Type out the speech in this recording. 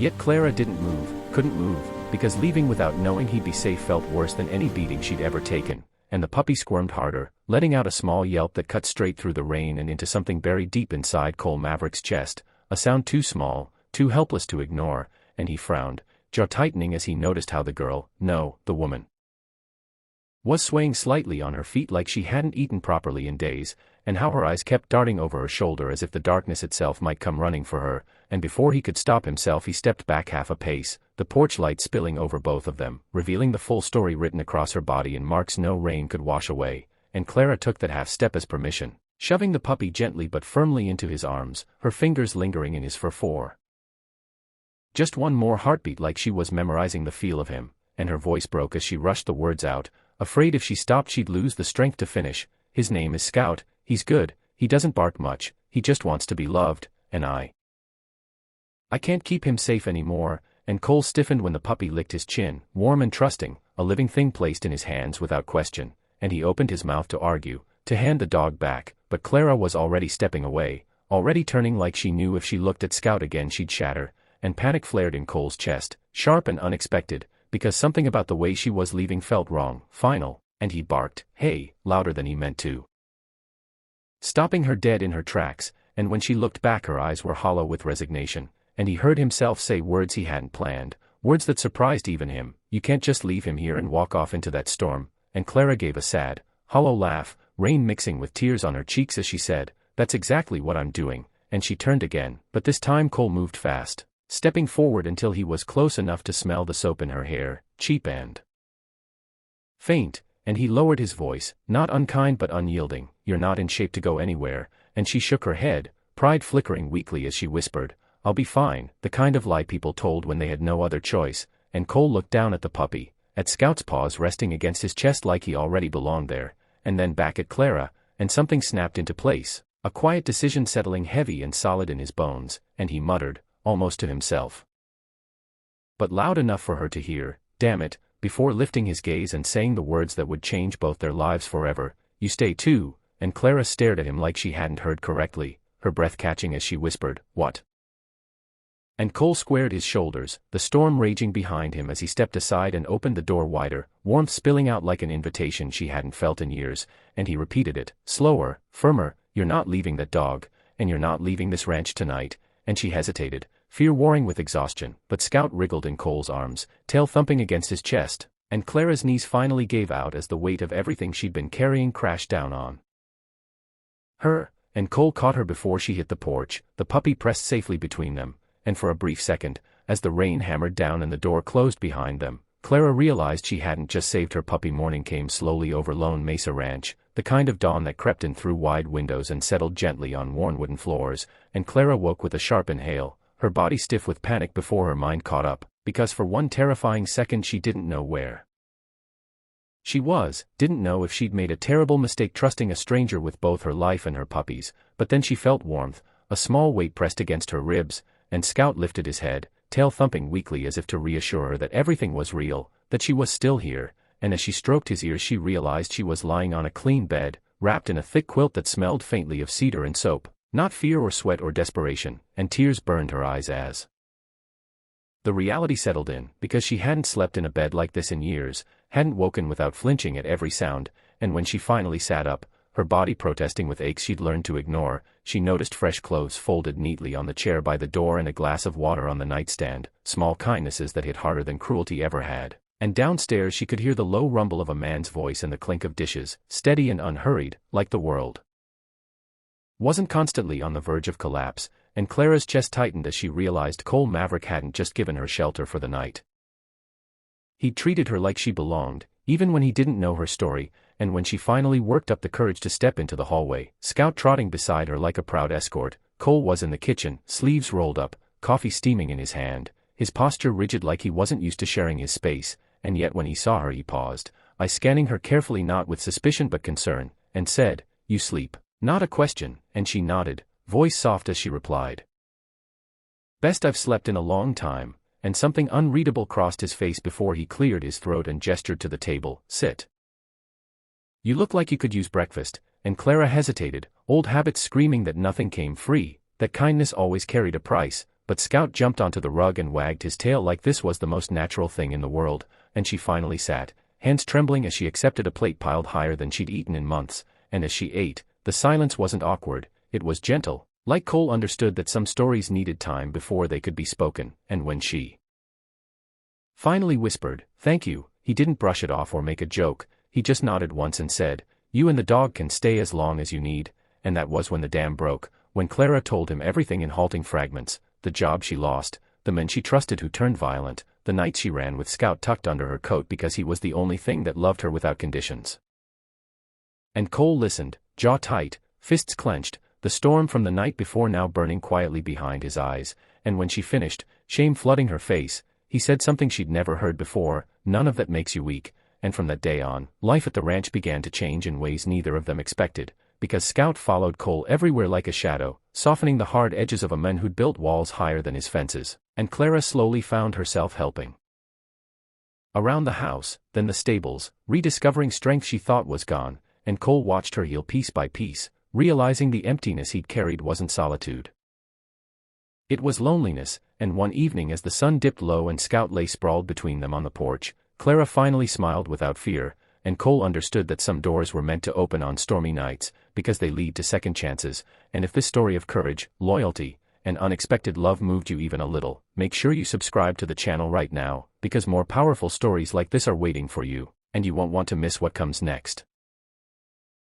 Yet Clara couldn't move, because leaving without knowing he'd be safe felt worse than any beating she'd ever taken, and the puppy squirmed harder, letting out a small yelp that cut straight through the rain and into something buried deep inside Cole Maverick's chest, a sound too small, too helpless to ignore, and he frowned, jaw tightening as he noticed how the woman, was swaying slightly on her feet like she hadn't eaten properly in days, and how her eyes kept darting over her shoulder as if the darkness itself might come running for her, and before he could stop himself he stepped back half a pace, the porch light spilling over both of them, revealing the full story written across her body in marks no rain could wash away, and Clara took that half step as permission, shoving the puppy gently but firmly into his arms, her fingers lingering in his fur for just one more heartbeat, like she was memorizing the feel of him, and her voice broke as she rushed the words out, afraid if she stopped she'd lose the strength to finish. His name is Scout, he's good, he doesn't bark much, he just wants to be loved, and I can't keep him safe anymore. And Cole stiffened when the puppy licked his chin, warm and trusting, a living thing placed in his hands without question, and he opened his mouth to argue, to hand the dog back, but Clara was already stepping away, already turning like she knew if she looked at Scout again she'd shatter, and panic flared in Cole's chest, sharp and unexpected, because something about the way she was leaving felt wrong, final, and he barked, "Hey," louder than he meant to, stopping her dead in her tracks, and when she looked back her eyes were hollow with resignation, and he heard himself say words he hadn't planned, words that surprised even him, "You can't just leave him here and walk off into that storm," and Clara gave a sad, hollow laugh, rain mixing with tears on her cheeks as she said, "That's exactly what I'm doing," and she turned again, but this time Cole moved fast, stepping forward until he was close enough to smell the soap in her hair, cheap and faint, and he lowered his voice, not unkind but unyielding, "You're not in shape to go anywhere," and she shook her head, pride flickering weakly as she whispered, "I'll be fine," the kind of lie people told when they had no other choice, and Cole looked down at the puppy, at Scout's paws resting against his chest like he already belonged there, and then back at Clara, and something snapped into place, a quiet decision settling heavy and solid in his bones, and he muttered, almost to himself, but loud enough for her to hear, "Damn it," before lifting his gaze and saying the words that would change both their lives forever, "You stay too," and Clara stared at him like she hadn't heard correctly, her breath catching as she whispered, "What?" And Cole squared his shoulders, the storm raging behind him as he stepped aside and opened the door wider, warmth spilling out like an invitation she hadn't felt in years, and he repeated it, slower, firmer, "You're not leaving that dog, and you're not leaving this ranch tonight," and she hesitated, fear warring with exhaustion, but Scout wriggled in Cole's arms, tail thumping against his chest, and Clara's knees finally gave out as the weight of everything she'd been carrying crashed down on her, and Cole caught her before she hit the porch, the puppy pressed safely between them, and for a brief second, as the rain hammered down and the door closed behind them, Clara realized she hadn't just saved her puppy. Morning came slowly over Lone Mesa Ranch, the kind of dawn that crept in through wide windows and settled gently on worn wooden floors, and Clara woke with a sharp inhale, her body stiff with panic before her mind caught up, because for one terrifying second she didn't know where she was, didn't know if she'd made a terrible mistake trusting a stranger with both her life and her puppy's, but then she felt warmth, a small weight pressed against her ribs, and Scout lifted his head, tail thumping weakly as if to reassure her that everything was real, that she was still here, and as she stroked his ears she realized she was lying on a clean bed, wrapped in a thick quilt that smelled faintly of cedar and soap, not fear or sweat or desperation, and tears burned her eyes as the reality settled in, because she hadn't slept in a bed like this in years, hadn't woken without flinching at every sound, and when she finally sat up, her body protesting with aches she'd learned to ignore, she noticed fresh clothes folded neatly on the chair by the door and a glass of water on the nightstand, small kindnesses that hit harder than cruelty ever had, and downstairs she could hear the low rumble of a man's voice and the clink of dishes, steady and unhurried, like the world wasn't constantly on the verge of collapse, and Clara's chest tightened as she realized Cole Maverick hadn't just given her shelter for the night. He'd treated her like she belonged, even when he didn't know her story, and when she finally worked up the courage to step into the hallway, Scout trotting beside her like a proud escort, Cole was in the kitchen, sleeves rolled up, coffee steaming in his hand, his posture rigid like he wasn't used to sharing his space, and yet when he saw her he paused, eyes scanning her carefully not with suspicion but concern, and said, "You sleep?" Not a question, and she nodded, voice soft as she replied, "Best I've slept in a long time," and something unreadable crossed his face before he cleared his throat and gestured to the table, "Sit. You look like you could use breakfast," and Clara hesitated, old habits screaming that nothing came free, that kindness always carried a price, but Scout jumped onto the rug and wagged his tail like this was the most natural thing in the world, and she finally sat, hands trembling as she accepted a plate piled higher than she'd eaten in months, and as she ate, the silence wasn't awkward, it was gentle, like Cole understood that some stories needed time before they could be spoken, and when she finally whispered, "Thank you," he didn't brush it off or make a joke, he just nodded once and said, "You and the dog can stay as long as you need," and that was when the dam broke, when Clara told him everything in halting fragments, the job she lost, the men she trusted who turned violent, the nights she ran with Scout tucked under her coat because he was the only thing that loved her without conditions. And Cole listened, jaw tight, fists clenched, the storm from the night before now burning quietly behind his eyes, and when she finished, shame flooding her face, he said something she'd never heard before, "None of that makes you weak," and from that day on, life at the ranch began to change in ways neither of them expected, because Scout followed Cole everywhere like a shadow, softening the hard edges of a man who'd built walls higher than his fences, and Clara slowly found herself helping around the house, then the stables, rediscovering strength she thought was gone, and Cole watched her heal piece by piece, realizing the emptiness he'd carried wasn't solitude. It was loneliness, and one evening as the sun dipped low and Scout lay sprawled between them on the porch, Clara finally smiled without fear, and Cole understood that some doors were meant to open on stormy nights, because they lead to second chances, and if this story of courage, loyalty, and unexpected love moved you even a little, make sure you subscribe to the channel right now, because more powerful stories like this are waiting for you, and you won't want to miss what comes next.